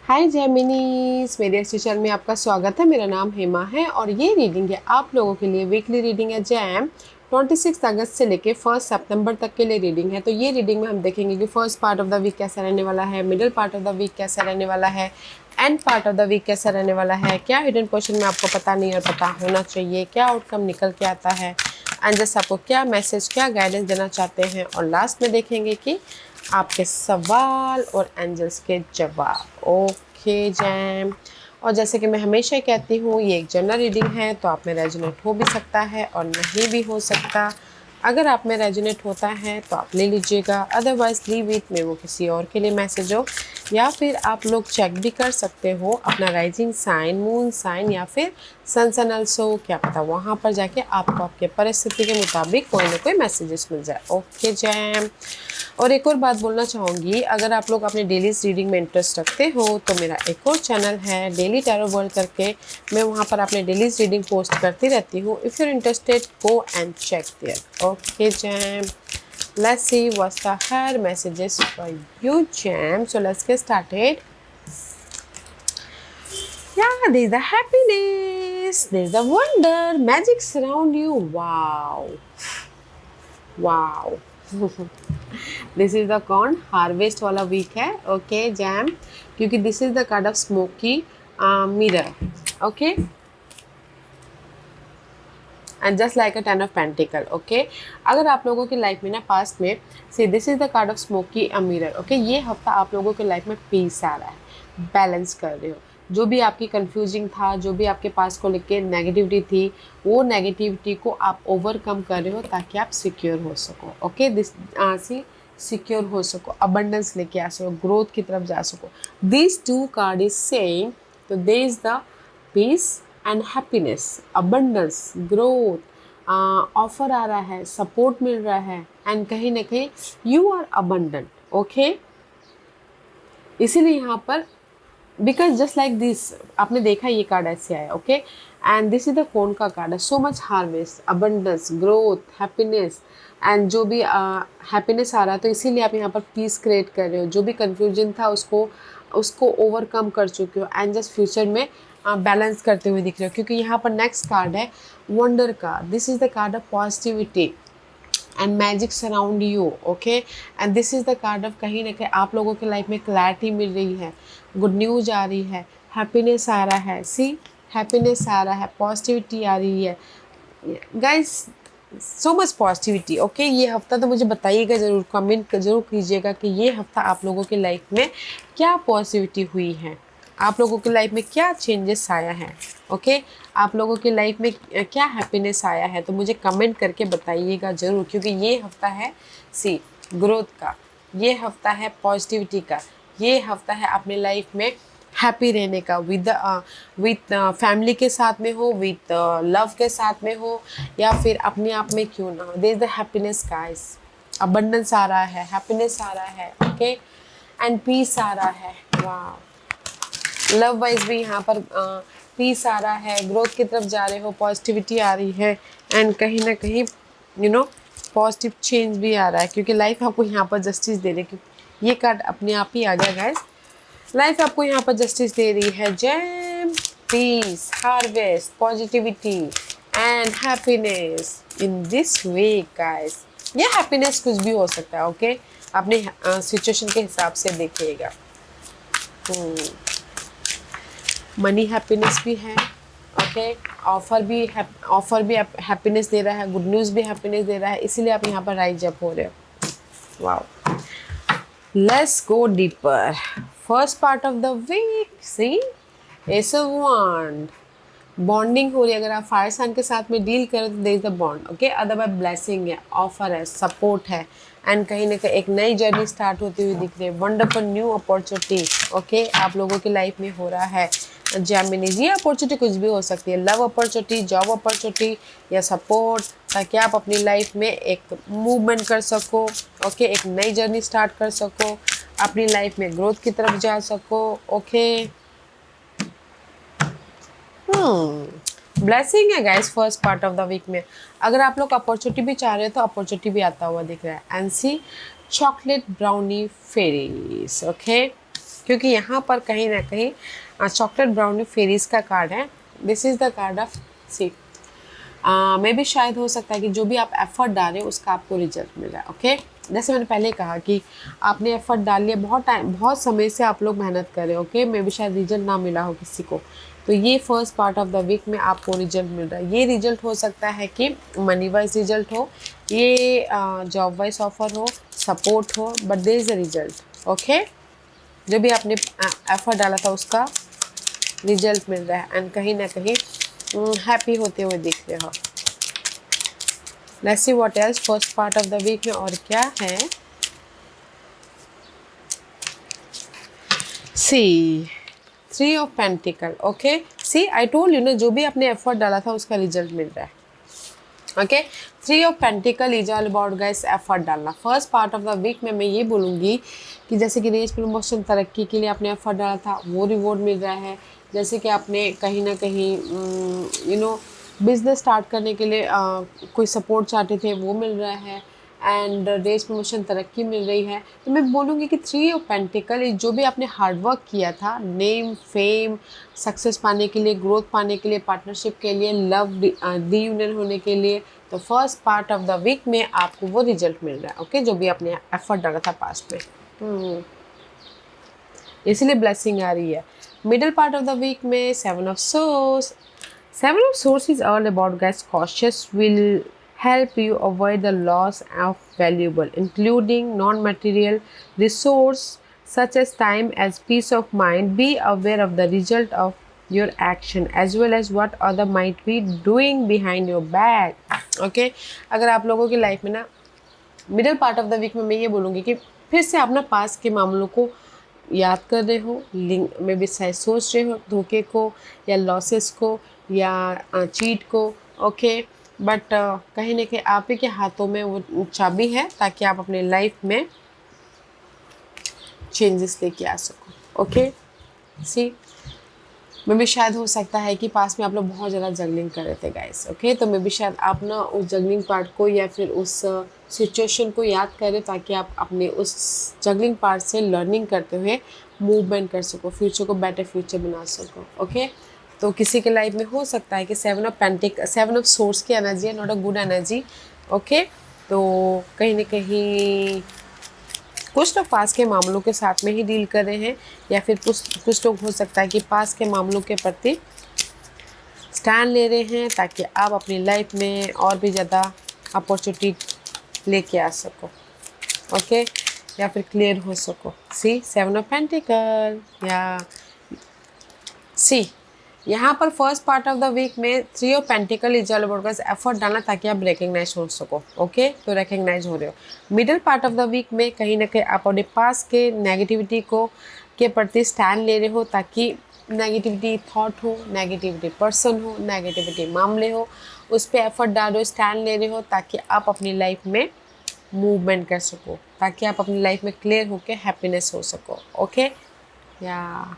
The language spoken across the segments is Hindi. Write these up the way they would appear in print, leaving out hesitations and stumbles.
हाय जेमिनीज, मेरे इस चैनल में आपका स्वागत है। मेरा नाम हेमा है और ये रीडिंग है आप लोगों के लिए। वीकली रीडिंग है जैम 26 अगस्त से लेके 1 सितंबर तक के लिए रीडिंग है। तो ये रीडिंग में हम देखेंगे कि first part of the week कैसा रहने वाला है, middle part of the week कैसा रहने वाला है, end part of the week कैसा रहने वाला है, क्या हिडन क्वेश्चन में आपको पता नहीं और पता होना चाहिए, क्या आउटकम निकल के आता है, एंड जस्ट आपको क्या मैसेज, क्या गाइडेंस देना चाहते हैं, और लास्ट में देखेंगे कि आपके सवाल और एंजल्स के जवाब। Okay jam. और जैसे कि मैं हमेशा ही कहती हूँ, ये एक जनरल रीडिंग है, तो आप में रेजोनेट हो भी सकता है और नहीं भी हो सकता। अगर आप में रेजोनेट होता है तो आप ले लीजिएगा, अदरवाइज लीव इट में वो किसी और के लिए मैसेज हो। या फिर आप लोग चेक भी कर सकते हो अपना राइजिंग साइन, मून साइन या फिर सन सन अल्सो, क्या पता वहाँ पर जाके आपको आपके परिस्थिति के मुताबिक कोई ना कोई मैसेजेस मिल जाए। Okay jam. और एक और बात बोलना चाहूँगी, अगर आप लोग अपने डेली रीडिंग में इंटरेस्ट रखते हो तो मेरा एक और चैनल है डेली टैरो वर्ल्ड करके। मैं वहाँ पर अपने डेली रीडिंग पोस्ट करती रहती हूँ। If you interested go and check there. Okay jam, let's see what's the her messages for you jam. So let's get started. Yeah, there's the happiness, there's the wonder, magic surround you. Wow. This is the कौन हार्वेस्ट वाला वीक है। ओके जैम, क्योंकि this is the card of smoky mirror. Okay, and just like a 10 of pentacle. Okay, अगर आप लोगों की लाइफ में ना पास्ट में से this is the card of smoky mirror. Okay, ये हफ्ता आप लोगों के लाइफ में पीस आ रहा है, बैलेंस कर रहे हो। जो भी आपकी कंफ्यूजिंग था, जो भी आपके पास को लेके नेगेटिविटी थी, वो नेगेटिविटी को आप ओवरकम कर रहे हो ताकि आप सिक्योर हो सको। ओके, दिस सी सिक्योर हो सको, अबंडेंस लेके आ सको, ग्रोथ की तरफ जा सको। This two card is saying, तो they is the peace and happiness, abundance, growth, offer आ रहा है, सपोर्ट मिल रहा है, एंड कहीं ना कहीं यू आर अबंडेंट। ओके, इसीलिए यहाँ पर बिकॉज जस्ट लाइक दिस, आपने देखा ये कार्ड ऐसे आया। Okay, and this is the कौन का कार्ड है, so much harvest, abundance, growth, happiness, and जो भी हैप्पीनेस आ रहा है, तो इसीलिए आप यहाँ पर पीस क्रिएट कर रहे हो। जो भी कन्फ्यूजन था उसको उसको ओवरकम कर चुके हो, एंड जस्ट फ्यूचर में बैलेंस करते हुए दिख रहे हो। क्योंकि यहाँ पर नेक्स्ट कार्ड है वंडर का। This is the card of positivity and magic surround you. Okay, and this is the card of कहीं ना कहीं आप लोगों के लाइफ में क्लैरिटी मिल रही है, गुड न्यूज आ रही है, हैप्पीनेस आ रहा है। सी, हैप्पीनेस आ रहा है, पॉजिटिविटी आ रही है guys, so much positivity. Okay, ये हफ्ता तो मुझे बताइएगा ज़रूर, कमेंट ज़रूर कीजिएगा कि ये हफ्ता आप लोगों की लाइफ में क्या पॉजिटिविटी हुई है, आप लोगों की लाइफ में क्या चेंजेस आया है। ओके, आप लोगों की लाइफ में क्या हैप्पीनेस आया है, तो मुझे कमेंट करके बताइएगा ज़रूर। क्योंकि ये हफ्ता है सी ग्रोथ का, ये हफ्ता है पॉजिटिविटी का, ये हफ्ता है अपने लाइफ में हैप्पी रहने का, विद फैमिली के साथ में हो, विद लव के साथ में हो, या फिर अपने आप में क्यों ना हो। There is the happiness guys, abundance आ रहा है, हैप्पीनेस आ रहा है। ओके, एंड पीस आ रहा है। वाह, लव वाइज भी यहाँ पर पीस आ रहा है, ग्रोथ की तरफ जा रहे हो, पॉजिटिविटी आ रही है, एंड कहीं ना कहीं पॉजिटिव चेंज भी आ रहा है। क्योंकि लाइफ आपको यहाँ पर जस्टिस दे रही है। क्योंकि ये कार्ड अपने आप ही आ गया गाइस, लाइफ आपको यहाँ पर जस्टिस दे रही है। Jam, peace, harvest, positivity and happiness in this week guys. ये हैप्पीनेस कुछ भी हो सकता है। ओके, अपने सिचुएशन के हिसाब से देखिएगा। मनी हैप्पीनेस भी है। ओके, ऑफर भी हैप्पीनेस दे रहा है, गुड न्यूज़ भी हैप्पीनेस दे रहा है, इसीलिए आप यहाँ पर राइज अप हो रहे हो। Wow, let's go deeper. First part of the week, सी एस ऑफ वांड, बॉन्डिंग हो रही है। अगर आप फायर साइन के साथ में डील करें तो there is the bond. Okay, otherwise blessing है, ऑफर है, सपोर्ट है, एंड कहीं ना कहीं एक नई जर्नी स्टार्ट होती हुई दिख रही है। वंडरफुल न्यू अपॉर्चुनिटी ओके आप लोगों की लाइफ में हो रहा है। जेमिनीज, ये अपॉर्चुनिटी कुछ भी हो सकती है, लव अपॉर्चुनिटी, जॉब अपॉर्चुनिटी या सपोर्ट, ताकि आप अपनी लाइफ में एक मूवमेंट कर सको। ओके, एक नई जर्नी स्टार्ट कर सको, अपनी लाइफ में ग्रोथ की तरफ जा सको। ओके, ब्लेसिंग है guys first part of the week में। अगर आप लोग अपॉर्चुनिटी भी चाह रहे हो तो अपॉर्चुनिटी भी आता हुआ दिख रहा है। And see chocolate brownie fairies. Okay, क्योंकि यहाँ पर कहीं ना कहीं चॉकलेट ब्राउनी फेरीज का कार्ड है। This is the card of sea. May भी शायद हो सकता है कि जो भी आप एफर्ट डाल रहे हो उसका आपको रिजल्ट मिल रहा है। ओके, जैसे मैंने पहले कहा कि आपने एफर्ट डाल लिया, बहुत समय से आप लोग मेहनत कर रहे हो। ओके, मे भी शायद रिजल्ट ना मिला हो किसी को, तो ये first part of the week में आपको रिजल्ट मिल रहा है। ये रिजल्ट हो सकता है कि मनी वाइज रिजल्ट हो, ये जॉब वाइज ऑफर हो, सपोर्ट हो, but there is a result. Okay, जो भी आपने एफर्ट डाला था उसका रिजल्ट मिल रहा है एंड कहीं ना कहीं हैप्पी होते हुए दिख रहे हो। Let's see what else first part of the week में और क्या है। See 3 of pentacle. Okay, see I told you ना, जो भी आपने एफर्ट डाला था उसका रिजल्ट मिल रहा है। Okay, 3 of pentacle is all about guys effort डालना। First part of the week में मैं ये बोलूँगी कि जैसे कि रेस प्रमोशन तरक्की के लिए आपने एफर्ट डाला था वो रिवॉर्ड मिल रहा है। जैसे कि आपने कहीं ना कहीं बिजनेस स्टार्ट करने के लिए कोई सपोर्ट चाहते थे वो मिल रहा है एंड रेस प्रमोशन तरक्की मिल रही है। तो मैं बोलूँगी कि 3 ऑफ पेंटिकल जो भी आपने हार्डवर्क किया था, नेम फेम सक्सेस पाने के लिए, ग्रोथ पाने के लिए, पार्टनरशिप के लिए, लव रीयूनियन होने के लिए, तो first part of the week में आपको वो रिजल्ट मिल रहा है। ओके, जो भी आपने एफर्ट डाला था पास्ट में, इसलिए ब्लेसिंग आ रही है। Middle part of the week में 7 of swords. 7 of Swords is all about guys cautious will help you avoid the loss of valuable including non-material resource such as time as peace of mind. Be aware of the result of your action as well as what other might be doing behind your back. Okay, अगर आप लोगों की लाइफ में ना middle part of the week में मैं ये बोलूँगी कि फिर से आप ना पास के मामलों को याद कर रहे हो, लिंक में भी शायद सोच रहे हो धोखे को या लॉसेस को या चीट को। ओके, बट कहीं ना कहीं आप ही के हाथों में वो चाबी है ताकि आप अपने लाइफ में चेंजेस लेके आ सको। ओके, सी मे भी शायद हो सकता है कि पास में आप लोग बहुत ज़्यादा जगलिंग कर रहे थे गाइस। ओके, तो मे भी शायद आप ना उस जगलिंग पार्ट को या फिर उस सिचुएशन को याद करें ताकि आप अपने उस जगलिंग पार्ट से लर्निंग करते हुए मूवमेंट कर सको, फ्यूचर को बेटर फ्यूचर बना सको। ओके, तो किसी के लाइफ में हो सकता है कि 7 ऑफ सोर्स की एनर्जी है, not a good energy. Okay, तो कहीं ना कहीं कुछ लोग पास के मामलों के साथ में ही डील कर रहे हैं या फिर कुछ लोग हो सकता है कि पास के मामलों के प्रति स्टैंड ले रहे हैं ताकि आप अपनी लाइफ में और भी ज़्यादा अपॉर्चुनिटी लेके आ सको। ओके, या फिर क्लियर हो सको। सी 7 ऑफ पेंटिकल या सी यहाँ पर first part of the week में 3 of pentacle is all about guys effort डालना ताकि आप रिकग्नाइज हो सको। ओके, तो रिकग्नाइज हो रहे हो। Middle part of the week में कहीं ना कहीं आप अपने पास के नेगेटिविटी को के प्रति स्टैंड ले रहे हो ताकि नेगेटिविटी थॉट हो, नेगेटिविटी पर्सन हो, नेगेटिविटी मामले हो, उस पर एफर्ट डाल रहे हो, स्टैंड ले रहे हो ताकि आप अपनी लाइफ में मूवमेंट कर सको, ताकि आप अपनी लाइफ में क्लियर होकर हैप्पीनेस हो सको। ओके, या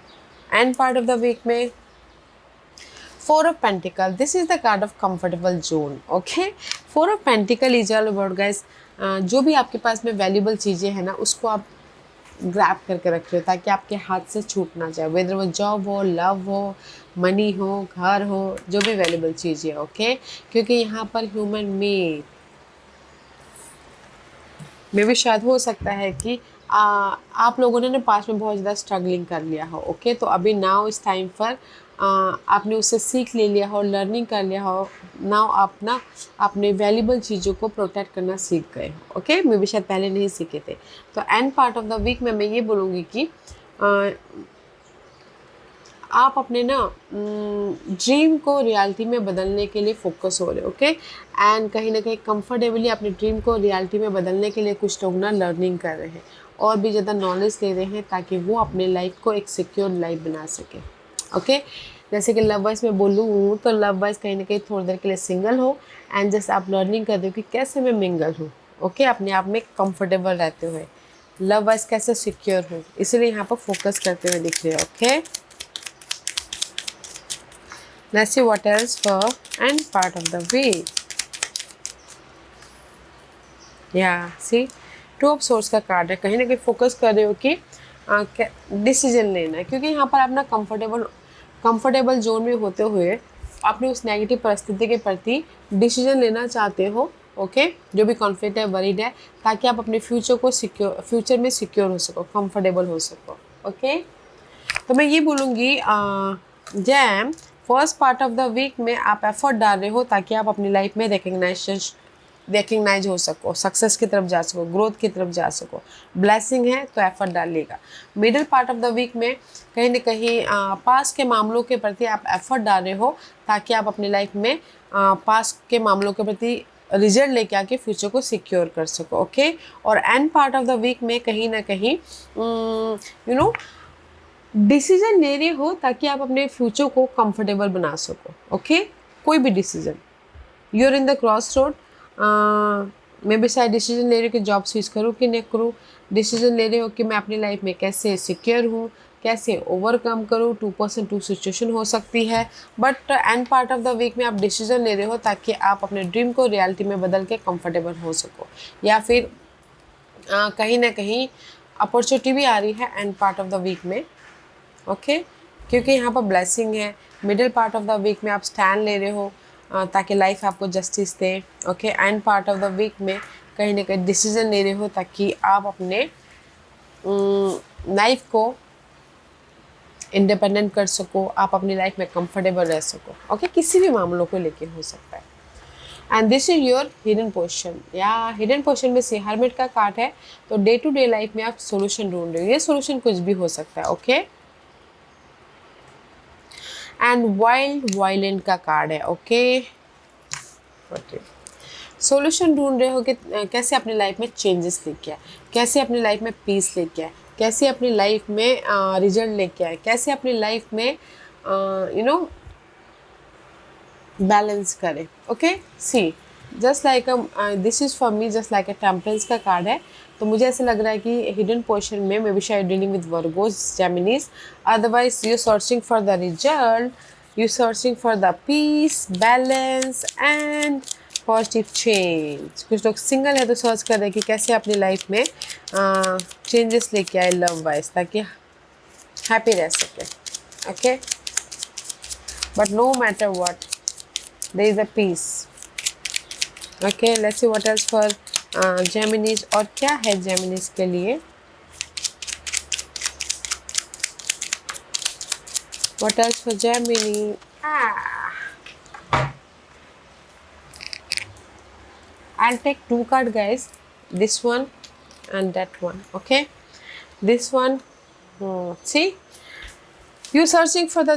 end part of the week में 4 of Pentacle. This is the card of comfortable zone. Okay, 4 of Pentacle is all about guys जो भी आपके पास में वैल्यूबल चीज़ें हैं ना उसको आप ग्रैब करके रख रहे हो ताकि आपके हाथ से छूट ना जाए, वेदर वो जॉब हो, लव हो, मनी हो, घर हो, जो भी वैल्यूबल चीज़ें। ओके, क्योंकि यहाँ पर ह्यूमन में भी शायद हो सकता है कि आप लोगों ने पास में बहुत ज़्यादा स्ट्रगलिंग कर लिया हो। ओके, तो अभी नाउ इस टाइम पर आपने उससे सीख ले लिया हो, लर्निंग कर लिया हो, नाउ आप ना अपने वैल्यूबल चीज़ों को प्रोटेक्ट करना सीख गए हो। ओके, मैं भी शायद पहले नहीं सीखे थे। तो end part of the week में मैं ये बोलूँगी कि आप अपने ना ड्रीम को रियलिटी में बदलने के लिए फोकस हो रहे हो। ओके, एंड कहीं ना कहीं कंफर्टेबली अपने ड्रीम को रियलिटी में बदलने के लिए कुछ लोग ना लर्निंग कर रहे हैं और भी ज़्यादा नॉलेज ले रहे हैं ताकि वो अपने लाइफ को एक सिक्योर लाइफ बना सके। ओके, जैसे कि लव वाइज में बोलूँ तो लव वाइज कहीं ना कहीं थोड़ी देर के लिए सिंगल हो एंड जैसे आप लर्निंग कर रहे हो कि कैसे मैं मिंगल हूँ। ओके, अपने आप में कंफर्टेबल रहते हुए लव वाइज कैसे सिक्योर हूँ, इसीलिए यहाँ पर फोकस करते हुए दिख रहे हो। Okay, let's see what else for end part of the week. Yeah, see 2 of Swords का कार्ड है। कहीं ना कहीं फोकस कर रहे हो कि डिसीजन लेना है, क्योंकि यहाँ पर अपना कंफर्टेबल जोन में होते हुए अपने उस नेगेटिव परिस्थिति के प्रति डिसीजन लेना चाहते हो। ओके, जो भी कॉन्फ्लिक्ट है, वरीड है, ताकि आप अपने फ्यूचर में सिक्योर हो सको, कंफर्टेबल हो सको। ओके, तो मैं ये बोलूँगी jam first part of the week में आप एफर्ट डाल रहे हो ताकि आप अपनी लाइफ में रिकग्नाइज हो सको, सक्सेस की तरफ जा सको, ग्रोथ की तरफ जा सको। ब्लेसिंग है तो एफर्ट डालिएगा। Middle part of the week में कहीं ना कहीं पास के मामलों के प्रति आप एफर्ट डाल रहे हो ताकि आप अपनी लाइफ में पास के मामलों के प्रति रिजल्ट लेके आके फ्यूचर को सिक्योर कर सको। ओके, और end part of the week में कहीं ना कहीं डिसीजन ले रहे हो ताकि आप अपने फ्यूचर को कंफर्टेबल बना सको। ओके, कोई भी decision, you are in the cross road. मैं भी शायद डिसीजन ले रही हूँ कि जॉब स्विच करूँ कि नहीं करूँ, डिसीजन ले रहे हो कि मैं अपनी लाइफ में कैसे सिक्योर हूँ, कैसे ओवरकम करूँ। 2% सिचुएशन हो सकती है, but end part of the week में आप डिसीजन ले रहे हो ताकि आप अपने ड्रीम को रियलिटी में बदल के कंफर्टेबल हो सको, या फिर कहीं ना कहीं अपॉर्चुनिटी भी आ रही है end part of the week में। ओके, क्योंकि यहाँ पर ब्लेसिंग है। Middle part of the week में आप स्टैंड ले रहे हो ताकि लाइफ आपको जस्टिस दे। Okay, end part of the week में कहीं ना कहीं डिसीजन ले रहे हो ताकि आप अपने लाइफ को इंडिपेंडेंट कर सको, आप अपनी लाइफ में कंफर्टेबल रह सको। ओके, किसी भी मामलों को लेके हो सकता है। And this is your hidden portion, या हिडन पोर्शन में से हर्मिट का कार्ड है, तो डे टू डे लाइफ में आप सोल्यूशन ढूंढ रहे हो। ये सोल्यूशन कुछ भी हो सकता है। ओके, एंड वाइल्ड वायलेंट का कार्ड है। ओके, सॉल्यूशन ढूंढ रहे हो कि कैसे अपनी लाइफ में चेंजेस लेके आए, कैसे अपनी लाइफ में पीस लेके आए, कैसे अपनी लाइफ में रिजल्ट लेके आए, कैसे अपनी लाइफ में बैलेंस करें। Okay, see just like this is for me just like temperance का कार्ड है। तो मुझे ऐसा लग रहा है कि हिडन पोर्शन में मे बी शायद dealing with Virgos, Geminis, otherwise you searching for the result, you searching for the peace, balance and positive change. कुछ लोग सिंगल है तो सर्च कर रहे हैं कि कैसे अपनी लाइफ में चेंजेस लेके आए लव वाइज, ताकि हैप्पी रह सके। Okay, but no matter what, there is a peace. Okay, let's see what else for Geminis, और क्या है जेमिनीज के लिए। What else for Gemini. I'll take 2 cards, guys. This one and that one. Okay, this one. See, you searching for the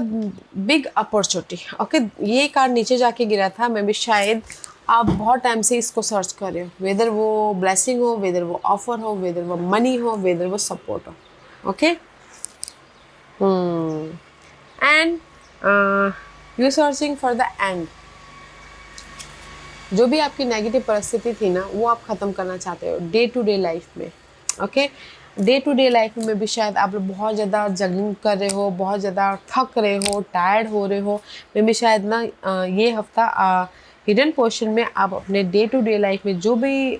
big opportunity. Okay, ये कार्ड नीचे जाके गिरा था। मैं भी शायद आप बहुत टाइम से इसको सर्च कर रहे हो, वेदर वो ब्लेसिंग हो, वेदर वो ऑफर हो, वेदर वो मनी हो, वेदर वो सपोर्ट हो। Okay, and you searching for the end. जो भी आपकी नेगेटिव परिस्थिति थी ना, वो आप ख़त्म करना चाहते हो डे टू डे लाइफ में। Okay, day to day life में भी शायद आप लोग बहुत ज़्यादा जगलिंग कर रहे हो, बहुत ज़्यादा थक रहे हो, टायर्ड हो रहे हो। मे भी शायद ना ये हफ्ता हिडन पोर्शन में आप अपने डे टू डे लाइफ में जो भी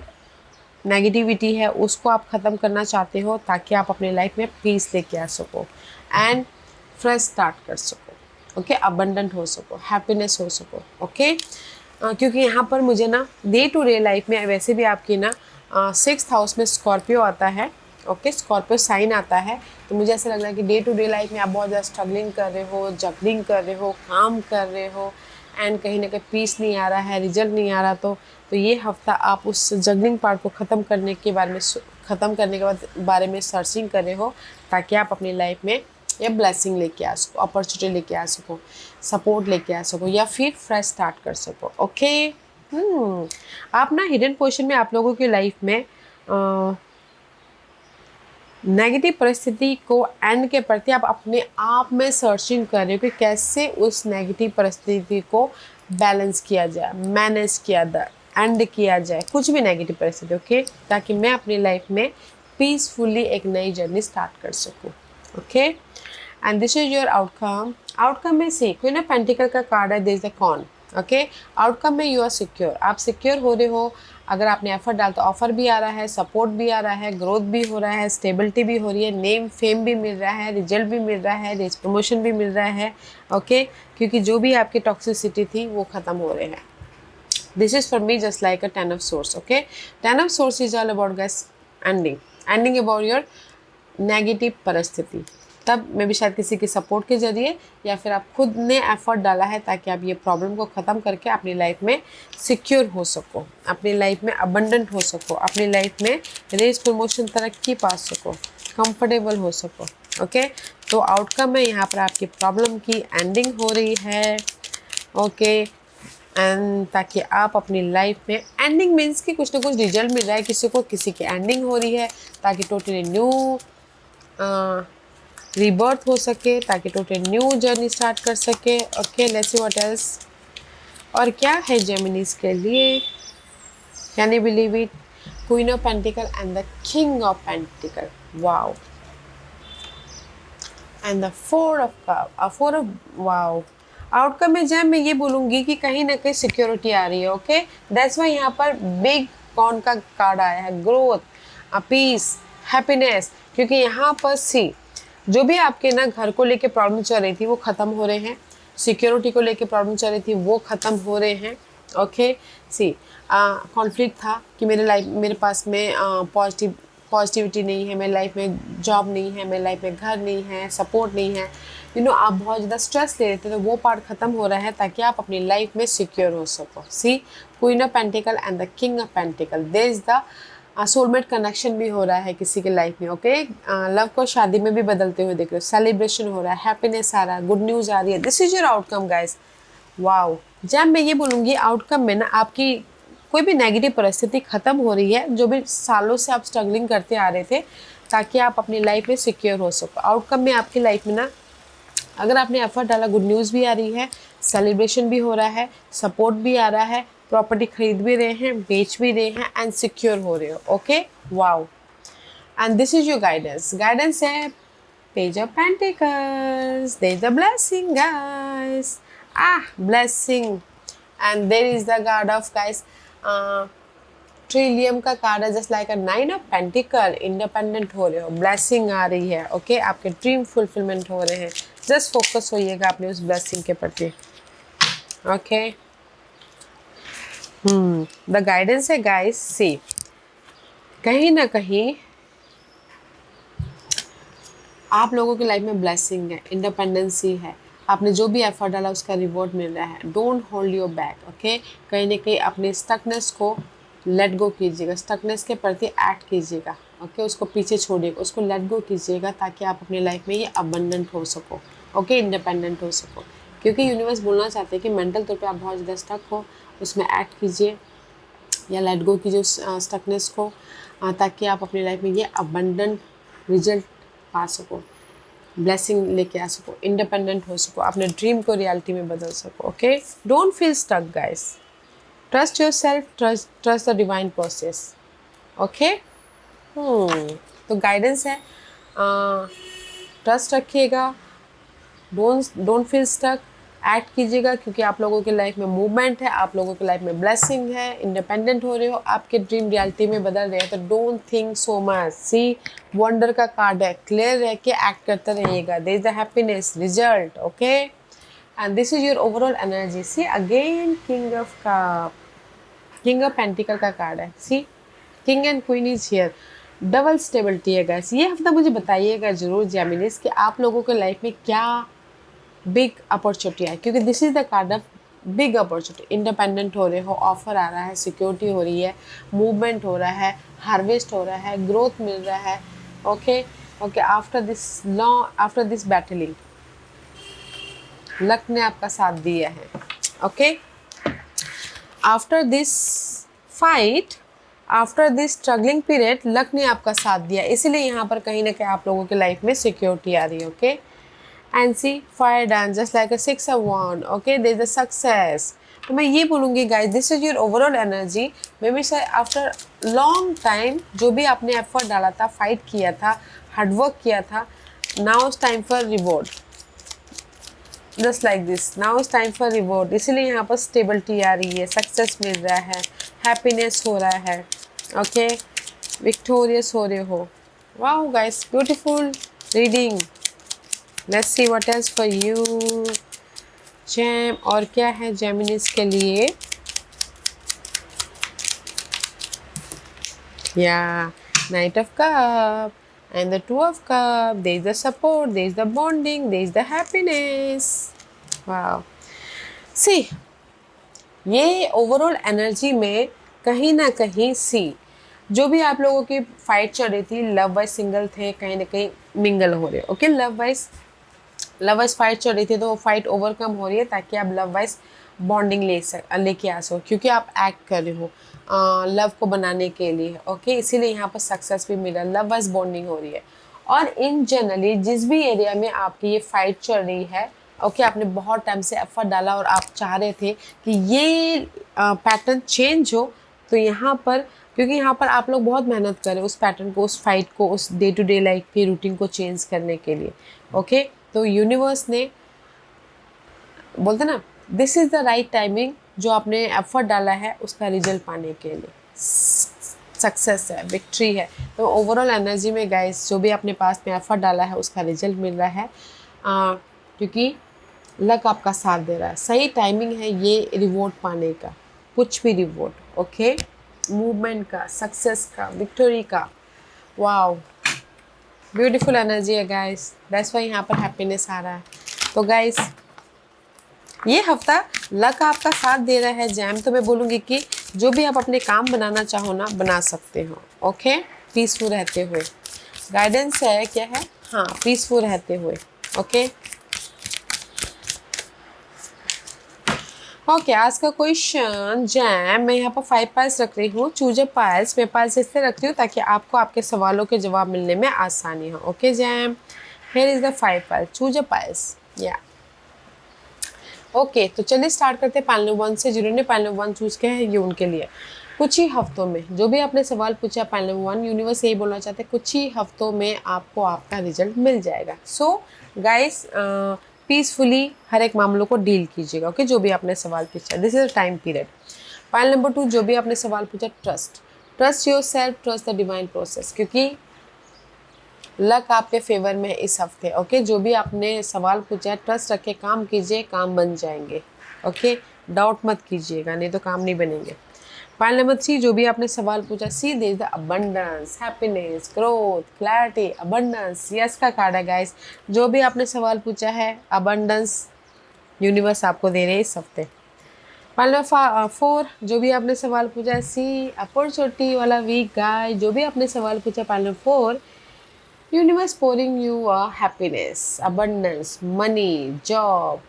नेगेटिविटी है उसको आप ख़त्म करना चाहते हो ताकि आप अपने लाइफ में पीस लेके आ सको एंड फ्रेश स्टार्ट कर सको। ओके, अबंडेंट हो सको, हैप्पीनेस हो सको। ओके, क्योंकि यहाँ पर मुझे ना डे टू डे लाइफ में वैसे भी आपकी ना 6th हाउस में स्कॉर्पियो आता है। ओके, स्कॉर्पियो साइन आता है, तो मुझे ऐसा लग रहा है कि डे टू डे लाइफ में आप बहुत ज़्यादा स्ट्रगलिंग कर रहे हो, जगलिंग कर रहे हो, काम कर रहे हो, एंड कहीं ना कहीं पीस नहीं आ रहा है, रिजल्ट नहीं आ रहा। तो ये हफ्ता आप उस जगलिंग पार्ट को ख़त्म करने के बारे में सर्चिंग कर रहे हो ताकि आप अपनी लाइफ में या ब्लेसिंग लेके आ सको, अपॉर्चुनिटी लेके आ सको, सपोर्ट लेके आ सको, या फिर फ्रेश स्टार्ट कर सको। ओके, आप ना हिडन पोजीशन में आप लोगों की लाइफ में नेगेटिव परिस्थिति को एंड के प्रति आप अपने आप में सर्चिंग कर रहे हो कि कैसे उस नेगेटिव परिस्थिति को बैलेंस किया जाए, मैनेज किया जाए, एंड किया जाए, कुछ भी नेगेटिव परिस्थिति। ओके, ताकि मैं अपनी लाइफ में पीसफुली एक नई जर्नी स्टार्ट कर सकूँ। Okay, and this is your outcome. Outcome में से क्वीन ऑफ पेंटिकल का कार्ड है, there is the con. Okay, outcome में यू आर सिक्योर, आप सिक्योर हो रहे हो, अगर आपने एफर्ट डाला तो ऑफर भी आ रहा है, सपोर्ट भी आ रहा है, ग्रोथ भी हो रहा है, स्टेबिलिटी भी हो रही है, नेम फेम भी मिल रहा है, रिजल्ट भी मिल रहा है, रेस प्रमोशन भी मिल रहा है। ओके, क्योंकि जो भी आपकी टॉक्सिसिटी थी वो ख़त्म हो रहे हैं। This is for me just like a 10 of swords. Okay, 10 of swords is all about guys ending about your negative परिस्थिति। तब में भी शायद किसी के सपोर्ट के जरिए या फिर आप खुद ने एफर्ट डाला है ताकि आप ये प्रॉब्लम को ख़त्म करके अपनी लाइफ में सिक्योर हो सको, अपनी लाइफ में अबंडेंट हो सको, अपनी लाइफ में रेस प्रमोशन तरक्की पा सको, कंफर्टेबल हो सको। ओके, तो आउटकम है यहाँ पर आपकी प्रॉब्लम की एंडिंग हो रही है। ओके, एंड ताकि आप अपनी लाइफ में एंडिंग मीन्स कि कुछ ना कुछ रिजल्ट मिल रहा है, किसी को किसी की एंडिंग हो रही है ताकि टोटली न्यू रीबर्थ हो सके, ताकि टोटली न्यू जर्नी स्टार्ट कर सके। Okay, let's see what else. और क्या है जेमिनीज के लिए, can you believe it, queen of pentacle and the king of pentacle, wow, and the four of wow. Outcome में जब मैं ये बोलूँगी कि कहीं ना कहीं सिक्योरिटी आ रही है। ओके, दैट्स वाई यहाँ पर बिग कॉन का कार्ड आया है, ग्रोथ, पीस, हैप्पीनेस, क्योंकि यहाँ पर सी जो भी आपके ना घर को लेके प्रॉब्लम चल रही थी वो ख़त्म हो रहे हैं, सिक्योरिटी को लेके प्रॉब्लम चल रही थी वो ख़त्म हो रहे हैं। ओके, सी कॉन्फ्लिक्ट था कि मेरे पास में पॉजिटिविटी नहीं है, मेरी लाइफ में जॉब नहीं है, मेरी लाइफ में घर नहीं है, सपोर्ट नहीं है, आप बहुत ज़्यादा स्ट्रेस ले रहे थे, तो वो पार्ट ख़त्म हो रहा है ताकि आप अपनी लाइफ में सिक्योर हो सको। See, queen of pentacle and the king of pentacle, there is the soulmate connection भी हो रहा है किसी के लाइफ में। ओके, लव को शादी में भी बदलते हुए देख रहे हो, सेलिब्रेशन हो रहा है, हैप्पीनेस आ रहा है, गुड न्यूज़ आ रही है। This is your outcome guys, wow. जब मैं ये बोलूँगी आउटकम में ना आपकी कोई भी नेगेटिव परिस्थिति ख़त्म हो रही है, जो भी सालों से आप स्ट्रगलिंग करते आ रहे थे, ताकि आप अपनी लाइफ में सिक्योर हो सको। आउटकम में आपकी लाइफ में ना अगर आपने एफर्ट डाला, गुड न्यूज़ भी आ रही है, सेलिब्रेशन भी हो रहा है, सपोर्ट भी आ रहा है, प्रॉपर्टी खरीद भी रहे हैं, बेच भी रहे हैं एंड सिक्योर हो रहे हो। Okay, wow, and this is your guidance है page of pentacles, there is the blessing guys, blessing, and there is the card of guys ट्रिलियम का कार्ड है, just like a 9 of pentacle, independent हो रहे हो, ब्लेसिंग आ रही है। ओके, आपके ड्रीम फुलफिलमेंट हो रहे हैं, जस्ट फोकस होइएगा अपने उस ब्लेसिंग के प्रति। ओके, द गाइडेंस है गाइस, सी कहीं ना कहीं आप लोगों की लाइफ में ब्लेसिंग है, इंडिपेंडेंसी है, आपने जो भी एफर्ट डाला उसका रिवॉर्ड मिल रहा है। Don't hold your back. Okay, कहीं ना कहीं अपने स्टकनेस को लेट गो कीजिएगा, स्टकनेस के प्रति एक्ट कीजिएगा। ओके, उसको पीछे छोड़िएगा, उसको लेट गो कीजिएगा ताकि आप अपनी लाइफ में ये अबंडेंट हो सको। ओके, इंडिपेंडेंट हो सको, क्योंकि यूनिवर्स बोलना चाहते हैं कि मेंटल तौर पे आप बहुत ज़्यादा स्टक हो, उसमें एक्ट कीजिए या लेट गो कीजिए उस स्टकनेस को, ताकि आप अपनी लाइफ में ये अबंडेंट रिजल्ट पा सको, ब्लेसिंग लेके आ सको, इंडिपेंडेंट हो सको, अपने ड्रीम को रियलिटी में बदल सको। Okay, don't feel stuck guys, trust yourself, trust the divine process. Okay, तो गाइडेंस है, ट्रस्ट रखिएगा, डोंट फील स्टक, एक्ट कीजिएगा, क्योंकि आप लोगों की लाइफ में मूवमेंट है, आप लोगों की लाइफ में ब्लेसिंग है, इंडिपेंडेंट हो रहे हो, आपके ड्रीम रियलिटी में बदल रहे हैं। तो don't think so much. See, wonder का कार्ड है, क्लियर रह के एक्ट करते रहिएगा, there is the happiness, result. Okay, and this is your overall energy. See again king of pentacle का कार्ड है। See, king and queen is here, double stability है गाइस। ये हफ्ता मुझे बताइएगा जरूर जेमिनीज कि आप लोगों के लाइफ में क्या बिग अपॉर्चुनिटी है, क्योंकि this is the card of big opportunity. Independent हो रहे हो, ऑफर आ रहा है, सिक्योरिटी हो रही है, मूवमेंट हो रहा है, हार्वेस्ट हो रहा है, ग्रोथ मिल रहा है। Okay, after this battling luck ने आपका साथ दिया है। Okay, after this fight, after this struggling period luck ने आपका साथ दिया, इसीलिए यहाँ पर कहीं ना कहीं आप लोगों की लाइफ में सिक्योरिटी आ रही है। Okay, and see fire dance just like a 6 of wand. Okay, there is a success. तो मैं ये बोलूँगी guys, this is your overall energy. May be after long time जो भी आपने एफर्ट डाला था, फाइट किया था, हार्डवर्क किया था, now is time for reward, just like this, now is time for reward. इसीलिए यहाँ पर स्टेबिलिटी आ रही है, सक्सेस मिल रहा है, हैप्पीनेस हो रहा है, ओके, विक्टोरियस हो रहे हो। Wow guys, beautiful reading. Let's see what else for you jam. और क्या है जेमिनीज के लिए? Yeah, Knight of Cup and the Two of Cup. There is the support, there is the bonding, there is the happiness. Wow. See, ये ओवरऑल एनर्जी में कहीं ना कहीं जो भी आप लोगों की फाइट चल रही थी, लव वाइज सिंगल थे, कहीं ना कहीं मिंगल हो रहे। ओके, लव वाइज फाइट चल रही थी तो वो फाइट ओवरकम हो रही है ताकि आप लव वाइज बॉन्डिंग लेके आ सको, क्योंकि आप एक्ट कर रहे हो लव को बनाने के लिए। ओके, इसीलिए यहाँ पर सक्सेस भी मिला, लव वाइज बॉन्डिंग हो रही है। और इन जनरली जिस भी एरिया में आपकी ये फाइट चल रही है, ओके, आपने बहुत टाइम से एफर्ट डाला और आप चाह रहे थे कि ये पैटर्न चेंज हो, तो यहाँ पर, क्योंकि यहाँ पर आप लोग बहुत मेहनत कर रहे हो उस पैटर्न को, उस फाइट को, उस डे टू डे लाइफ की रूटीन को चेंज करने के लिए। ओके, तो यूनिवर्स ने बोलते ना, this is the right timing, जो आपने एफर्ट डाला है उसका रिजल्ट पाने के लिए सक्सेस है, विक्ट्री है। तो ओवरऑल एनर्जी में गाइस, जो भी अपने पास में एफर्ट डाला है उसका रिजल्ट मिल रहा है, क्योंकि लक आपका साथ दे रहा है। सही टाइमिंग है ये रिवॉर्ड पाने का, कुछ भी रिवॉर्ड, ओके, मूवमेंट का, सक्सेस का, विक्टोरी का। वाओ, ब्यूटीफुल एनर्जी है गाइस, दैट्स वाई यहाँ पर हैप्पीनेस आ रहा है। तो गाइस, ये हफ्ता लक आपका साथ दे रहा है जैम। तो मैं बोलूँगी कि जो भी आप अपने काम बनाना चाहो ना, बना सकते हो। ओके, पीसफुल रहते हुए। गाइडेंस है क्या है? हाँ, पीसफुल रहते हुए। ओके ओके, आज का क्वेश्चन जैम, मैं यहाँ पर 5 पाइल्स रख रही हूँ। चूज अ पाइल्स, मैं पाइल्स इसलिए रख रही हूँ ताकि आपको आपके सवालों के जवाब मिलने में आसानी हो। Okay jam, here is the 5 piles, choose a piles. या ओके, तो चलिए स्टार्ट करते हैं पाइल नंबर 1 से। जिन्होंने पाइल नंबर 1 चूज किया है ये उनके लिए। कुछ ही हफ्तों में, जो भी आपने सवाल पूछा पाइल नंबर 1, यूनिवर्स यही बोलना चाहते हैं, कुछ ही हफ्तों में आपको आपका रिजल्ट मिल जाएगा। सो गाइस, पीसफुली हर एक मामलों को डील कीजिएगा। ओके, जो भी आपने सवाल पूछा, this is a time period. Pile number 2, जो भी आपने सवाल पूछा, trust yourself, trust the divine process, क्योंकि लक आपके फेवर में इस हफ्ते। ओके, जो भी आपने सवाल पूछा, ट्रस्ट रख के काम कीजिए, काम बन जाएंगे। ओके, डाउट मत कीजिएगा, नहीं तो काम नहीं बनेंगे। पॉइंट नंबर 3, जो भी आपने सवाल पूछा, see there is the abundance, happiness, growth, clarity, abundance, yes का कार्ड है गाइस। जो भी आपने सवाल पूछा है, अबंडेंस यूनिवर्स आपको दे रहे हैं इस हफ्ते। पॉइंट नंबर 4, जो भी आपने सवाल पूछा, सी अपॉर्चुनिटी वाला वीक गाइस। जो भी आपने सवाल पूछा, point number 4, universe pouring you happiness, abundance, money, job,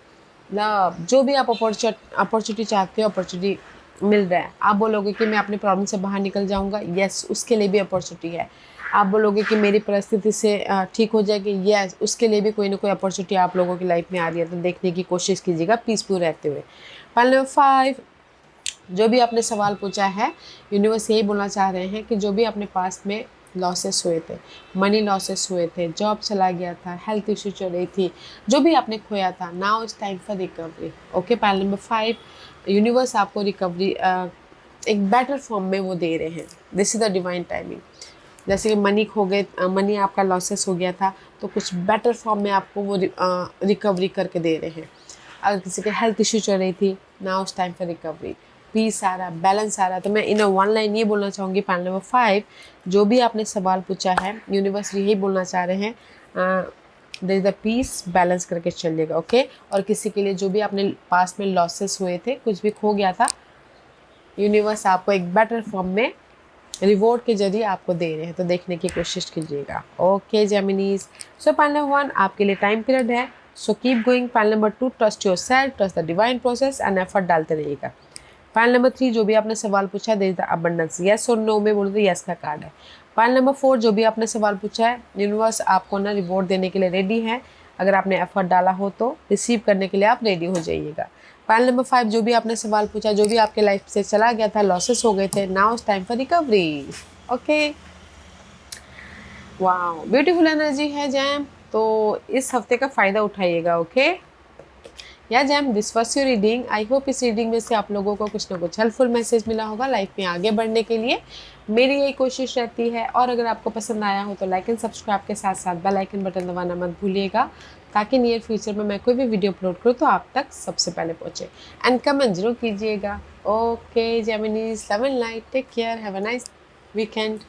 love, जो भी आप अपॉर्चुनिटी चाहते हो, अपॉर्चुनिटी मिल रहा है। आप बोलोगे कि मैं अपने प्रॉब्लम से बाहर निकल जाऊंगा, यस, उसके लिए भी अपॉर्चुनिटी है। आप बोलोगे कि मेरी परिस्थिति से ठीक हो जाएगी, यस, उसके लिए भी कोई ना कोई अपॉर्चुनिटी आप लोगों की लाइफ में आ रही है। तो देखने की कोशिश कीजिएगा पीसफुल रहते हुए। पॉइंट नंबर 5, जो भी आपने सवाल पूछा है, यूनिवर्स यही बोलना चाह रहे हैं कि जो भी अपने पास में लॉसेस हुए थे, मनी लॉसेस हुए थे, जॉब चला गया था, हेल्थ इश्यू चल रही थी, जो भी आपने खोया था, now it's time for recovery. Okay, point number 5, universe आपको रिकवरी एक बेटर फॉर्म में वो दे रहे हैं। This is the divine timing. जैसे कि मनी खो गए, मनी आपका लॉसेस हो गया था, तो कुछ बेटर फॉर्म में आपको वो रिकवरी करके दे रहे हैं। अगर किसी के हेल्थ इश्यू चल रही थी, now it's time for recovery, peace आ रहा, बैलेंस आ रहा। तो मैं इन वन लाइन ये बोलना चाहूँगी, पॉइंट नंबर 5, जो भी आपने सवाल पूछा है, यूनिवर्स यही बोलना चाह रहे हैं, there is the peace, balance करके चलिएगा। ओके, और किसी के लिए जो भी आपने पास में लॉसेस हुए थे, कुछ भी खो गया था, यूनिवर्स आपको एक बेटर फॉर्म में रिवॉर्ड के जरिए आपको दे रहे हैं। तो देखने की कोशिश कीजिएगा। ओके जेमिनीज, सो पॉइंट नंबर 1 आपके लिए टाइम पीरियड है, so keep going. Point number 2, trust yourself, trust the divine process and effort डालते रहिएगा। पॉइंट नंबर 3, जो भी आपने सवाल पूछा, there is the abundance, yes और नो में बोलो तो यस का कार्ड है। पॉइंट नंबर 4, जो भी आपने सवाल पूछा है, यूनिवर्स आपको ना रिवॉर्ड देने के लिए रेडी है। अगर आपने एफर्ट डाला हो तो रिसीव करने के लिए आप रेडी हो जाइएगा। पॉइंट नंबर 5, जो भी आपने सवाल पूछा, जो भी आपके लाइफ से चला गया था, लॉसेस हो गए थे, now it's time for recovery. Okay, wow, beautiful energy है जैम। तो इस हफ्ते का फ़ायदा उठाइएगा। ओके, या jam, this was your reading. I hope इस रीडिंग में से आप लोगों को कुछ ना कुछ हेल्पफुल मैसेज मिला होगा लाइफ में आगे बढ़ने के लिए। मेरी यही कोशिश रहती है। और अगर आपको पसंद आया हो तो लाइक एंड सब्सक्राइब के साथ साथ बेल आइकन बटन दबाना मत भूलिएगा, ताकि नियर फ्यूचर में मैं कोई भी वीडियो अपलोड करूँ तो आप तक सबसे पहले पहुँचे। एंड कमेंट जरूर कीजिएगा। Okay Geminis, love and light, take care, have a nice weekend.